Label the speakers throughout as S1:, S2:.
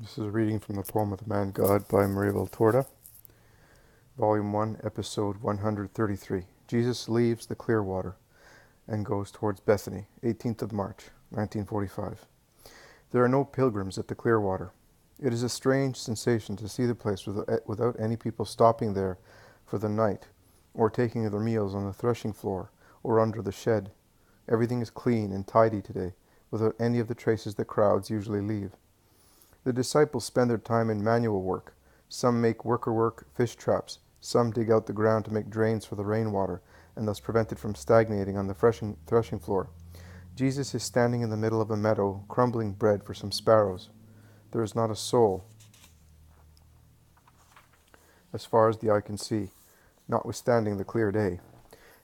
S1: This is a reading from the poem of the Man God by Maria Valtorta, Volume 1, Episode 133. Jesus leaves the Clearwater and goes towards Bethany, 18th of March, 1945. There are no pilgrims at the Clearwater. It is a strange sensation to see the place without any people stopping there for the night, or taking their meals on the threshing floor, or under the shed. Everything is clean and tidy today, without any of the traces that crowds usually leave. The disciples spend their time in manual work. Some make work, fish traps. Some dig out the ground to make drains for the rainwater, and thus prevent it from stagnating on the threshing floor. Jesus is standing in the middle of a meadow, crumbling bread for some sparrows. There is not a soul, as far as the eye can see, notwithstanding the clear day.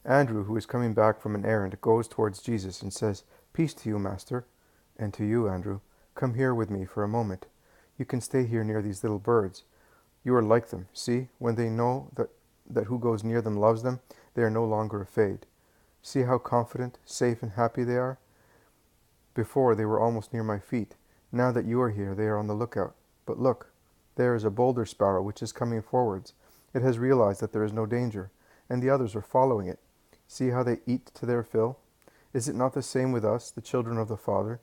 S1: Andrew, who is coming back from an errand, goes towards Jesus and says, "Peace to you, Master." "And to you, Andrew. Come here with me for a moment. You can stay here near these little birds. You are like them. See, when they know that who goes near them loves them, they are no longer afraid. See how confident, safe, and happy they are? Before they were almost near my feet. Now that you are here, they are on the lookout. But look, there is a bolder sparrow which is coming forwards. It has realized that there is no danger, and the others are following it. See how they eat to their fill? Is it not the same with us, the children of the Father?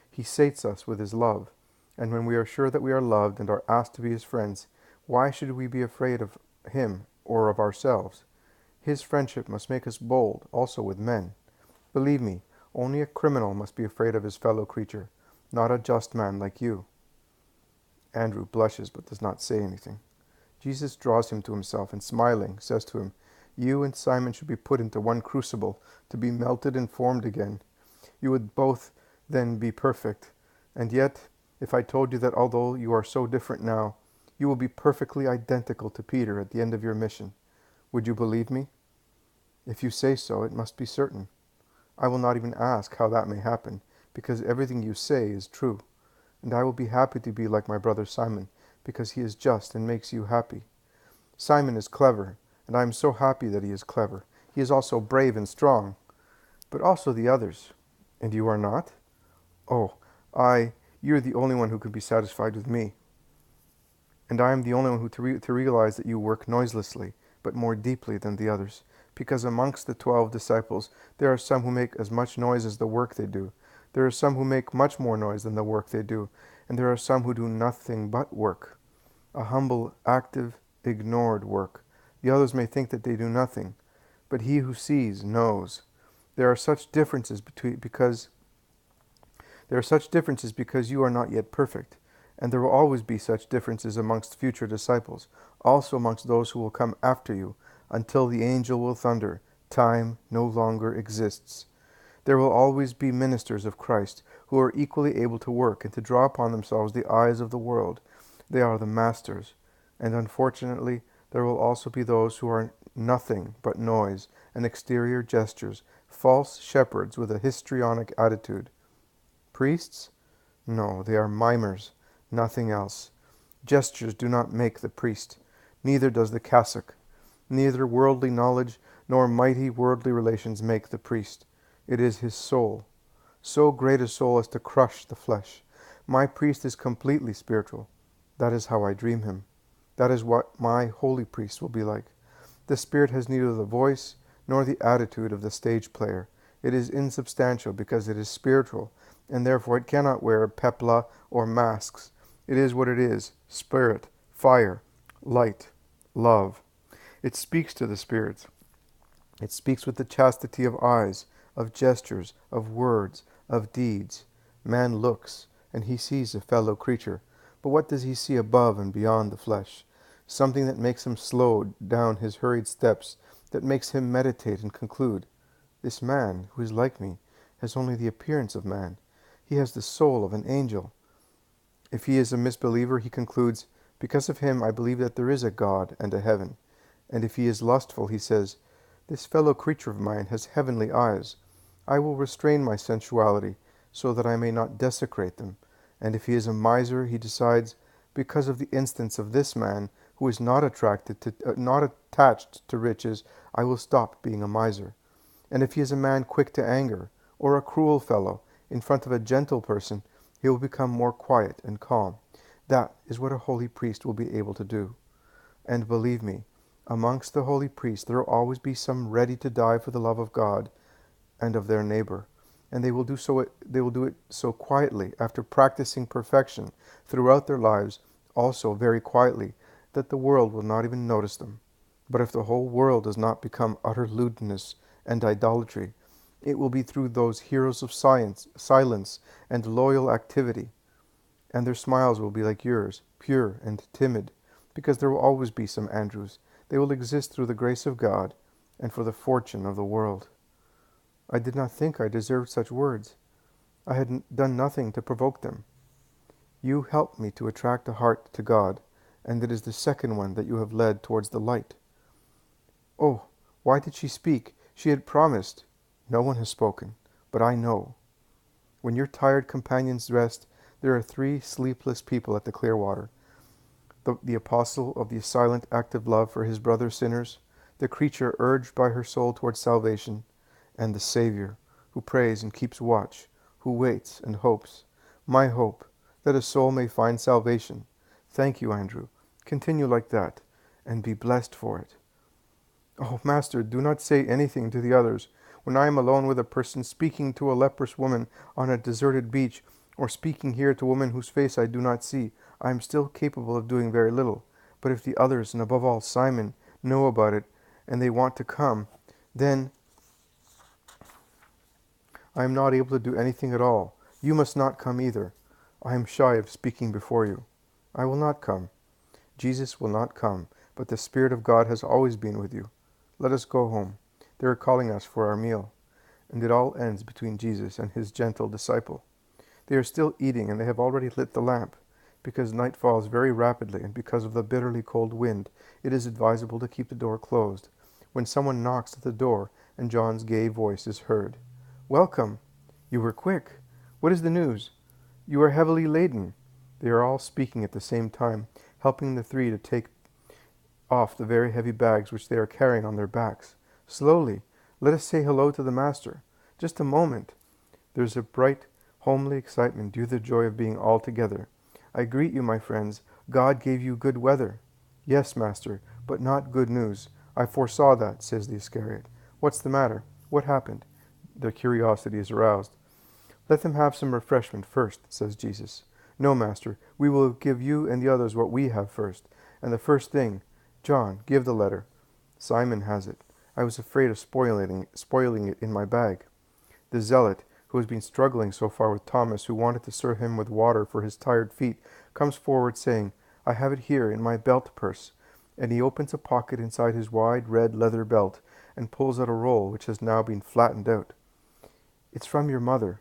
S1: He sates us with his love, and when we are sure that we are loved and are asked to be his friends, why should we be afraid of him or of ourselves? His friendship must make us bold also with men. Believe me, only a criminal must be afraid of his fellow creature, not a just man like you." Andrew blushes but does not say anything. Jesus draws him to himself and, smiling, says to him, "You and Simon should be put into one crucible to be melted and formed again. You would both then be perfect. And yet, if I told you that although you are so different now, you will be perfectly identical to Peter at the end of your mission, would you believe me? If you say so, it must be certain. I will not even ask how that may happen, because everything you say is true. And I will be happy to be like my brother Simon, because he is just and makes you happy. Simon is clever, and I am so happy that he is clever. He is also brave and strong, but also the others. And you are not? Oh, you're the only one who can be satisfied with me. And I am the only one who to realize that you work noiselessly, but more deeply than the others, because amongst the 12 disciples there are some who make as much noise as the work they do. There are some who make much more noise than the work they do, and there are some who do nothing but work. A humble, active, ignored work. The others may think that they do nothing, but he who sees knows. There are such differences because you are not yet perfect, and there will always be such differences amongst future disciples, also amongst those who will come after you, until the angel will thunder, time no longer exists. There will always be ministers of Christ who are equally able to work and to draw upon themselves the eyes of the world. They are the masters, and unfortunately there will also be those who are nothing but noise and exterior gestures, false shepherds with a histrionic attitude. Priests? No, they are mimers, nothing else. Gestures do not make the priest, neither does the cassock. Neither worldly knowledge nor mighty worldly relations make the priest. It is his soul, so great a soul as to crush the flesh. My priest is completely spiritual. That is how I dream him. That is what my holy priest will be like. The spirit has neither the voice nor the attitude of the stage player. It is insubstantial because it is spiritual, and therefore it cannot wear pepla or masks. It is what it is: spirit, fire, light, love. It speaks to the spirits. It speaks with the chastity of eyes, of gestures, of words, of deeds. Man looks, and he sees a fellow creature. But what does he see above and beyond the flesh? Something that makes him slow down his hurried steps, that makes him meditate and conclude, "This man, who is like me, has only the appearance of man. He has the soul of an angel." If he is a misbeliever, he concludes, "Because of him I believe that there is a God and a heaven." And if he is lustful, he says, "This fellow creature of mine has heavenly eyes. I will restrain my sensuality, so that I may not desecrate them." And if he is a miser, he decides, "Because of the instance of this man, who is not attached to riches, I will stop being a miser." And if he is a man quick to anger, or a cruel fellow, in front of a gentle person, he will become more quiet and calm. That is what a holy priest will be able to do. And believe me, amongst the holy priests there will always be some ready to die for the love of God and of their neighbor. And they will do it so quietly, after practicing perfection throughout their lives, also very quietly, that the world will not even notice them. But if the whole world does not become utter lewdness and idolatry, it will be through those heroes of silence and loyal activity, and their smiles will be like yours, pure and timid, because there will always be some Andrews. They will exist through the grace of God and for the fortune of the world. I did not think I deserved such words. I had done nothing to provoke them. You helped me to attract a heart to God, and it is the second one that you have led towards the light. Oh, why did she speak? She had promised. No one has spoken, but I know. When your tired companions rest, there are 3 sleepless people at the Clearwater. The apostle of the silent active love for his brother sinners, the creature urged by her soul towards salvation, and the Savior, who prays and keeps watch, who waits and hopes. My hope, that a soul may find salvation. Thank you, Andrew. Continue like that, and be blessed for it. Oh, Master, do not say anything to the others. When I am alone with a person, speaking to a leprous woman on a deserted beach, or speaking here to a woman whose face I do not see, I am still capable of doing very little. But if the others, and above all Simon, know about it, and they want to come, then I am not able to do anything at all. You must not come either. I am shy of speaking before you. I will not come. Jesus will not come, but the Spirit of God has always been with you. Let us go home. They are calling us for our meal. And it all ends between Jesus and his gentle disciple. They are still eating, and they have already lit the lamp. Because night falls very rapidly, and because of the bitterly cold wind, it is advisable to keep the door closed, when someone knocks at the door, and John's gay voice is heard. Welcome! You were quick. What is the news? You are heavily laden. They are all speaking at the same time, helping the 3 to take off the very heavy bags which they are carrying on their backs. Slowly, let us say hello to the Master. Just a moment. There's a bright, homely excitement due to the joy of being all together. I greet you, my friends. God gave you good weather. Yes, Master, but not good news. I foresaw that, says the Iscariot. What's the matter? What happened? Their curiosity is aroused. Let them have some refreshment first, says Jesus. No, Master, we will give you and the others what we have first. And the first thing, John, give the letter. Simon has it. I was afraid of spoiling it in my bag. The zealot, who has been struggling so far with Thomas, who wanted to serve him with water for his tired feet, comes forward saying, I have it here in my belt purse. And he opens a pocket inside his wide red leather belt and pulls out a roll which has now been flattened out. It's from your mother.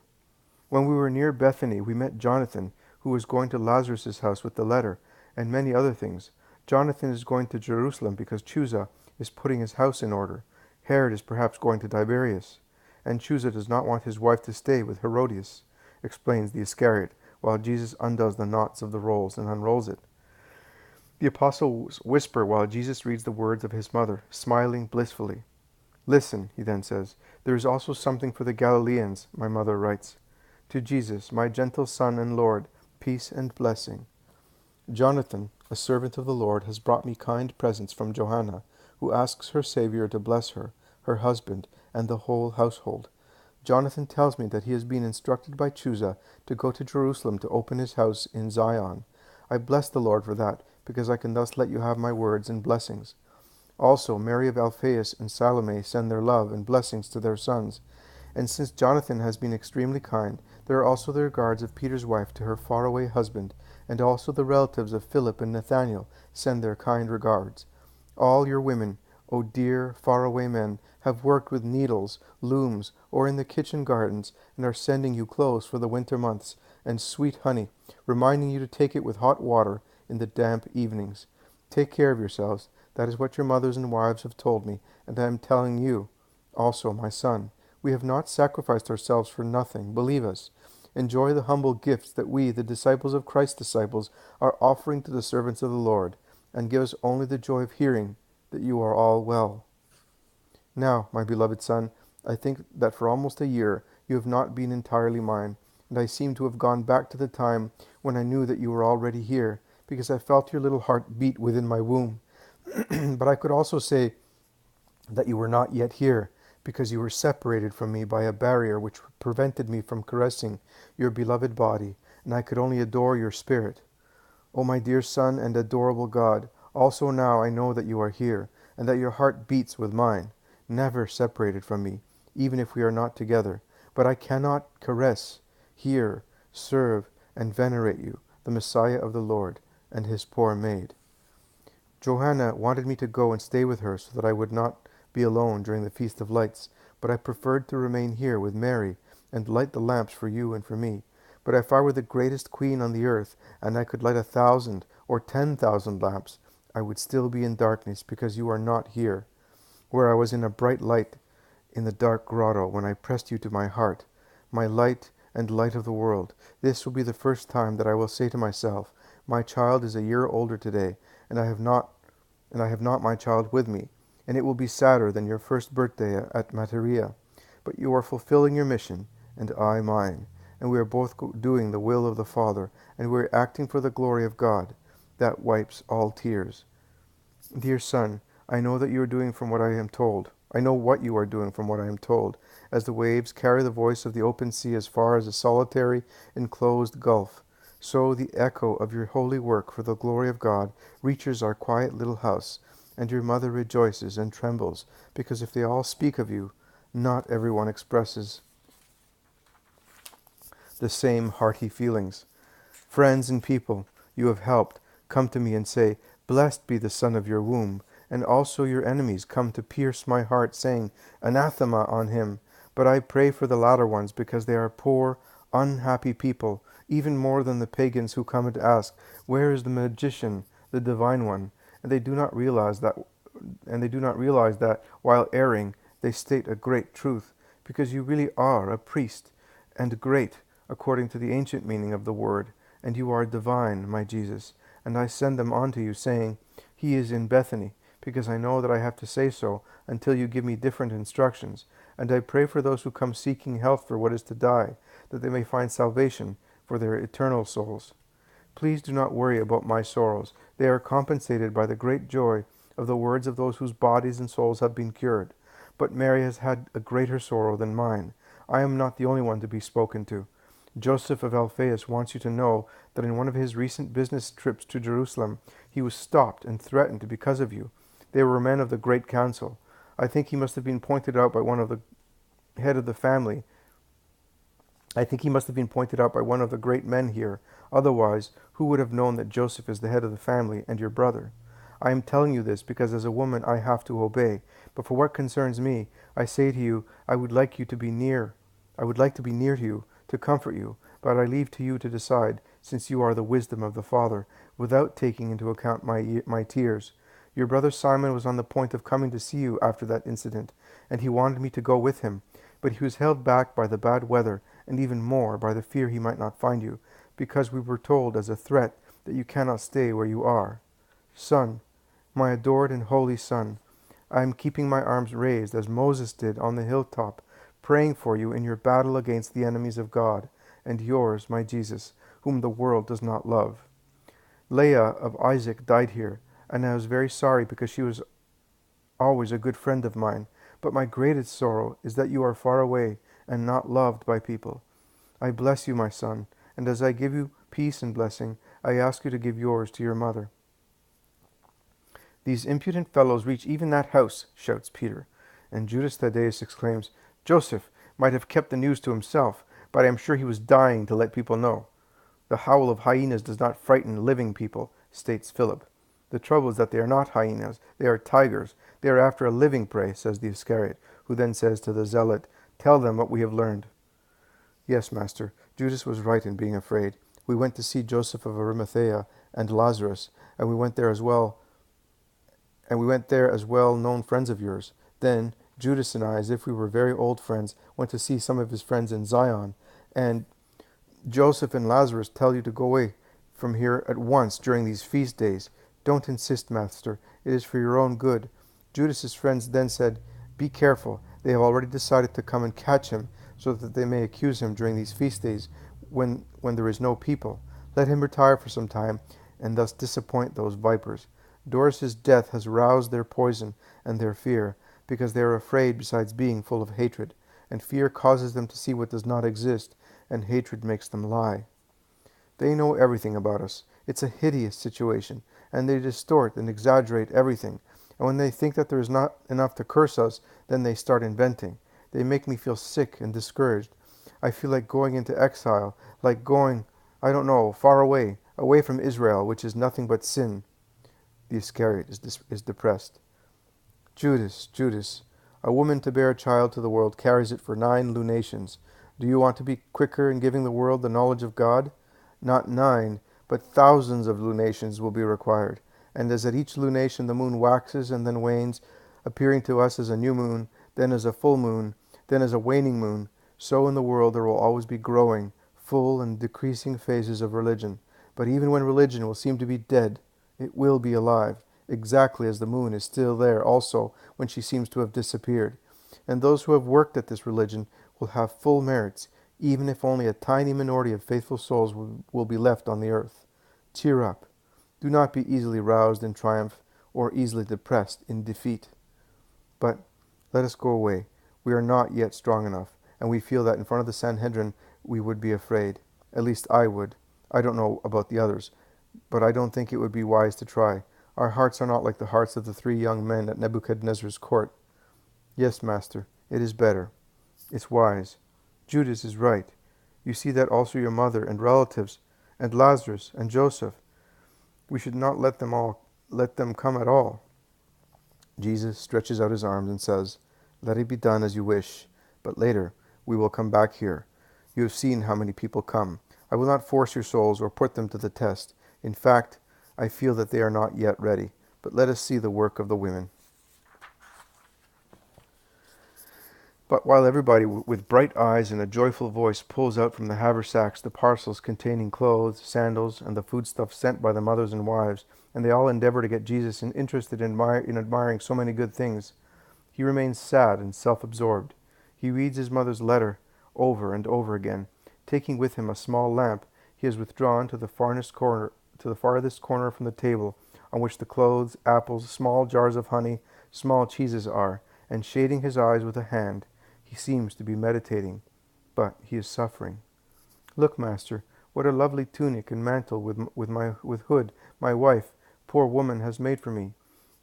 S1: When we were near Bethany, we met Jonathan, who was going to Lazarus' house with the letter, and many other things. Jonathan is going to Jerusalem because Chusa is putting his house in order. Herod is perhaps going to Tiberias, and Chusa does not want his wife to stay with Herodias, explains the Iscariot, while Jesus undoes the knots of the rolls and unrolls it. The apostles whisper while Jesus reads the words of his mother, smiling blissfully. Listen, he then says, there is also something for the Galileans, my mother writes. To Jesus, my gentle Son and Lord, peace and blessing. Jonathan, a servant of the Lord, has brought me kind presents from Johanna, who asks her Savior to bless her, her husband, and the whole household. Jonathan tells me that he has been instructed by Chusa to go to Jerusalem to open his house in Zion. I bless the Lord for that, because I can thus let you have my words and blessings. Also, Mary of Alphaeus and Salome send their love and blessings to their sons. And since Jonathan has been extremely kind, there are also the regards of Peter's wife to her faraway husband, and also the relatives of Philip and Nathanael send their kind regards. All your women, O dear, faraway men, have worked with needles, looms, or in the kitchen gardens, and are sending you clothes for the winter months, and sweet honey, reminding you to take it with hot water in the damp evenings. Take care of yourselves. That is what your mothers and wives have told me, and I am telling you. Also, my son, we have not sacrificed ourselves for nothing, believe us. Enjoy the humble gifts that we, the disciples of Christ's disciples, are offering to the servants of the Lord, and give us only the joy of hearing that you are all well. Now, my beloved son, I think that for almost a year you have not been entirely mine, and I seem to have gone back to the time when I knew that you were already here, because I felt your little heart beat within my womb. But I could also say that you were not yet here, because you were separated from me by a barrier which prevented me from caressing your beloved body, and I could only adore your spirit. O my dear Son and adorable God, also now I know that you are here, and that your heart beats with mine, never separated from me, even if we are not together. But I cannot caress, hear, serve, and venerate you, the Messiah of the Lord, and his poor maid. Johanna wanted me to go and stay with her so that I would not be alone during the Feast of Lights, but I preferred to remain here with Mary and light the lamps for you and for me. But if I were the greatest queen on the earth, and I could light 1,000 or 10,000 lamps, I would still be in darkness, because you are not here, where I was in a bright light in the dark grotto when I pressed you to my heart, my light and light of the world. This will be the first time that I will say to myself, my child is a year older today, and I have not my child with me, and it will be sadder than your first birthday at Materia. But you are fulfilling your mission, and I mine, and we are both doing the will of the Father, and we are acting for the glory of God. That wipes all tears. Dear son, I know that you are doing from what I am told. I know what you are doing from what I am told, as the waves carry the voice of the open sea as far as a solitary enclosed gulf. So the echo of your holy work for the glory of God reaches our quiet little house, and your mother rejoices and trembles, because if they all speak of you, not everyone expresses the same hearty feelings. Friends and people you have helped come to me and say, blessed be the son of your womb, and also your enemies come to pierce my heart, saying, anathema on him. But I pray for the latter ones, because they are poor, unhappy people, even more than the pagans who come and ask, where is the magician, the divine one? And they do not realize that while erring, they state a great truth, because you really are a priest, and great, according to the ancient meaning of the word, and you are divine, my Jesus. And I send them on to you, saying, he is in Bethany, because I know that I have to say so until you give me different instructions. And I pray for those who come seeking health for what is to die, that they may find salvation for their eternal souls. Please do not worry about my sorrows. They are compensated by the great joy of the words of those whose bodies and souls have been cured. But Mary has had a greater sorrow than mine. I am not the only one to be spoken to. Joseph of Alphaeus wants you to know that in one of his recent business trips to Jerusalem, he was stopped and threatened because of you. They were men of the great council. I think he must have been pointed out by one of the head of the family. I think he must have been pointed out by one of the great men here. Otherwise, who would have known that Joseph is the head of the family and your brother? I am telling you this because as a woman I have to obey. But for what concerns me, I say to you, I would like to be near to you, to comfort you, but I leave to you to decide, since you are the wisdom of the Father, without taking into account my tears. Your brother Simon was on the point of coming to see you after that incident, and he wanted me to go with him, but he was held back by the bad weather, and even more by the fear he might not find you, because we were told as a threat that you cannot stay where you are. Son, my adored and holy son, I am keeping my arms raised as Moses did on the hilltop, praying for you in your battle against the enemies of God, and yours, my Jesus, whom the world does not love. Leah of Isaac died here, and I was very sorry because she was always a good friend of mine. But my greatest sorrow is that you are far away and not loved by people. I bless you, my son, and as I give you peace and blessing, I ask you to give yours to your mother. These impudent fellows reach even that house, shouts Peter, and Judas Thaddeus exclaims, Joseph might have kept the news to himself, but I am sure he was dying to let people know. The howl of hyenas does not frighten living people, states Philip. The trouble is that they are not hyenas, they are tigers. They are after a living prey, says the Iscariot, who then says to the zealot, tell them what we have learned. Yes, master, Judas was right in being afraid. We went to see Joseph of Arimathea and Lazarus, and we went there as well-known friends of yours. Then Judas and I, as if we were very old friends, went to see some of his friends in Zion, and Joseph and Lazarus tell you to go away from here at once during these feast days. Don't insist, master. It is for your own good. Judas's friends then said, be careful. They have already decided to come and catch him, so that they may accuse him during these feast days when there is no people. Let him retire for some time, and thus disappoint those vipers. Doris's death has roused their poison and their fear, because they are afraid besides being full of hatred, and fear causes them to see what does not exist, and hatred makes them lie. They know everything about us. It's a hideous situation, and they distort and exaggerate everything. And when they think that there is not enough to curse us, then they start inventing. They make me feel sick and discouraged. I feel like going into exile, like going, I don't know, far away, away from Israel, which is nothing but sin. The Iscariot is depressed. Judas, Judas, a woman to bear a child to the world carries it for 9 lunations. Do you want to be quicker in giving the world the knowledge of God? Not 9, but thousands of lunations will be required. And as at each lunation the moon waxes and then wanes, appearing to us as a new moon, then as a full moon, then as a waning moon, so in the world there will always be growing, full and decreasing phases of religion. But even when religion will seem to be dead, it will be alive, exactly as the moon is still there also when she seems to have disappeared. And those who have worked at this religion will have full merits, even if only a tiny minority of faithful souls will be left on the earth. Cheer up. Do not be easily roused in triumph or easily depressed in defeat. But let us go away. We are not yet strong enough, and we feel that in front of the Sanhedrin we would be afraid. At least I would. I don't know about the others, but I don't think it would be wise to try. Our hearts are not like the hearts of the 3 young men at Nebuchadnezzar's court. Yes, Master, it is better. It's wise. Judas is right. You see that also your mother and relatives, and Lazarus and Joseph. We should not let them come at all. Jesus stretches out his arms and says, Let it be done as you wish, but later we will come back here. You have seen how many people come. I will not force your souls or put them to the test. In fact, I feel that they are not yet ready. But let us see the work of the women. But while everybody with bright eyes and a joyful voice pulls out from the haversacks the parcels containing clothes, sandals, and the foodstuffs sent by the mothers and wives, and they all endeavor to get Jesus interested in admiring so many good things, he remains sad and self-absorbed. He reads his mother's letter over and over again. Taking with him a small lamp, he has withdrawn to the farthest corner from the table, on which the clothes, apples, small jars of honey, small cheeses are, and shading his eyes with a hand, he seems to be meditating, but he is suffering. Look, Master, what a lovely tunic and mantle with hood my wife, poor woman, has made for me.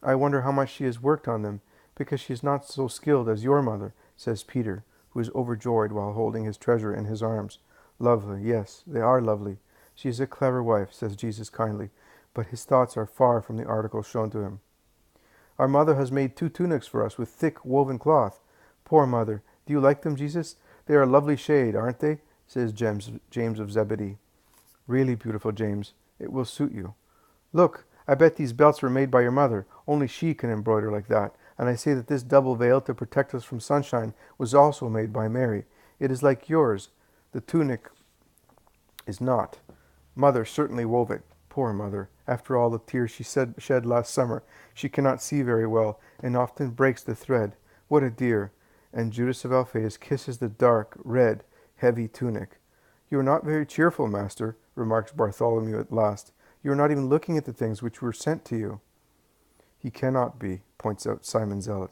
S1: I wonder how much she has worked on them, because she is not so skilled as your mother, says Peter, who is overjoyed while holding his treasure in his arms. Lovely, yes, they are lovely. She is a clever wife, says Jesus kindly, but his thoughts are far from the article shown to him. Our mother has made 2 tunics for us with thick woven cloth. Poor mother, do you like them, Jesus? They are a lovely shade, aren't they? Says James of Zebedee. Really beautiful, James. It will suit you. Look, I bet these belts were made by your mother. Only she can embroider like that. And I say that this double veil to protect us from sunshine was also made by Mary. It is like yours. The tunic is not. Mother certainly wove it. Poor mother. After all the tears she shed last summer, she cannot see very well, and often breaks the thread. What a dear. And Judas of Alphaeus kisses the dark, red, heavy tunic. You are not very cheerful, Master, remarks Bartholomew at last. You are not even looking at the things which were sent to you. He cannot be, points out Simon Zealot.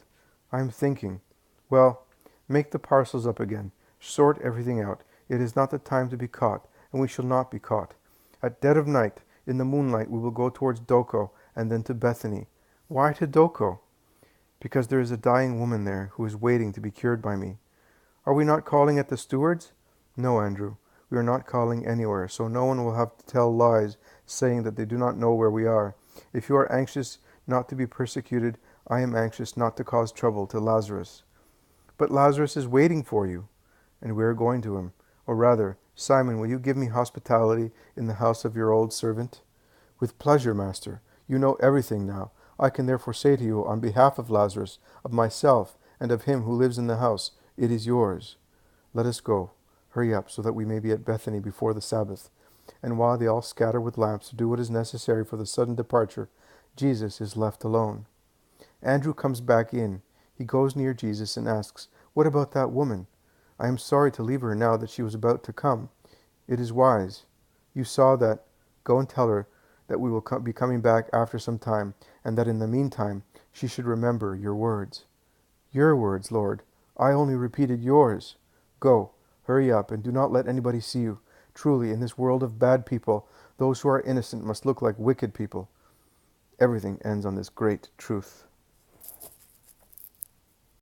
S1: I am thinking. Well, make the parcels up again. Sort everything out. It is not the time to be caught, and we shall not be caught. At dead of night, in the moonlight, we will go towards Doko, and then to Bethany. Why to Doko? Because there is a dying woman there who is waiting to be cured by me. Are we not calling at the steward's? No, Andrew, we are not calling anywhere, so no one will have to tell lies, saying that they do not know where we are. If you are anxious not to be persecuted, I am anxious not to cause trouble to Lazarus. But Lazarus is waiting for you, and we are going to him. Or rather, Simon, will you give me hospitality in the house of your old servant? With pleasure, Master. You know everything now. I can therefore say to you, on behalf of Lazarus, of myself, and of him who lives in the house, it is yours. Let us go. Hurry up, so that we may be at Bethany before the Sabbath. And while they all scatter with lamps to do what is necessary for the sudden departure, Jesus is left alone. Andrew comes back in. He goes near Jesus and asks, What about that woman? I am sorry to leave her now that she was about to come. It is wise. You saw that Go and tell her that we will be coming back after some time, and that in the meantime she should remember your words." "Your words, Lord. I only repeated yours." "Go, hurry up, and do not let anybody see you. Truly, in this world of bad people, those who are innocent must look like wicked people." Everything ends on this great truth.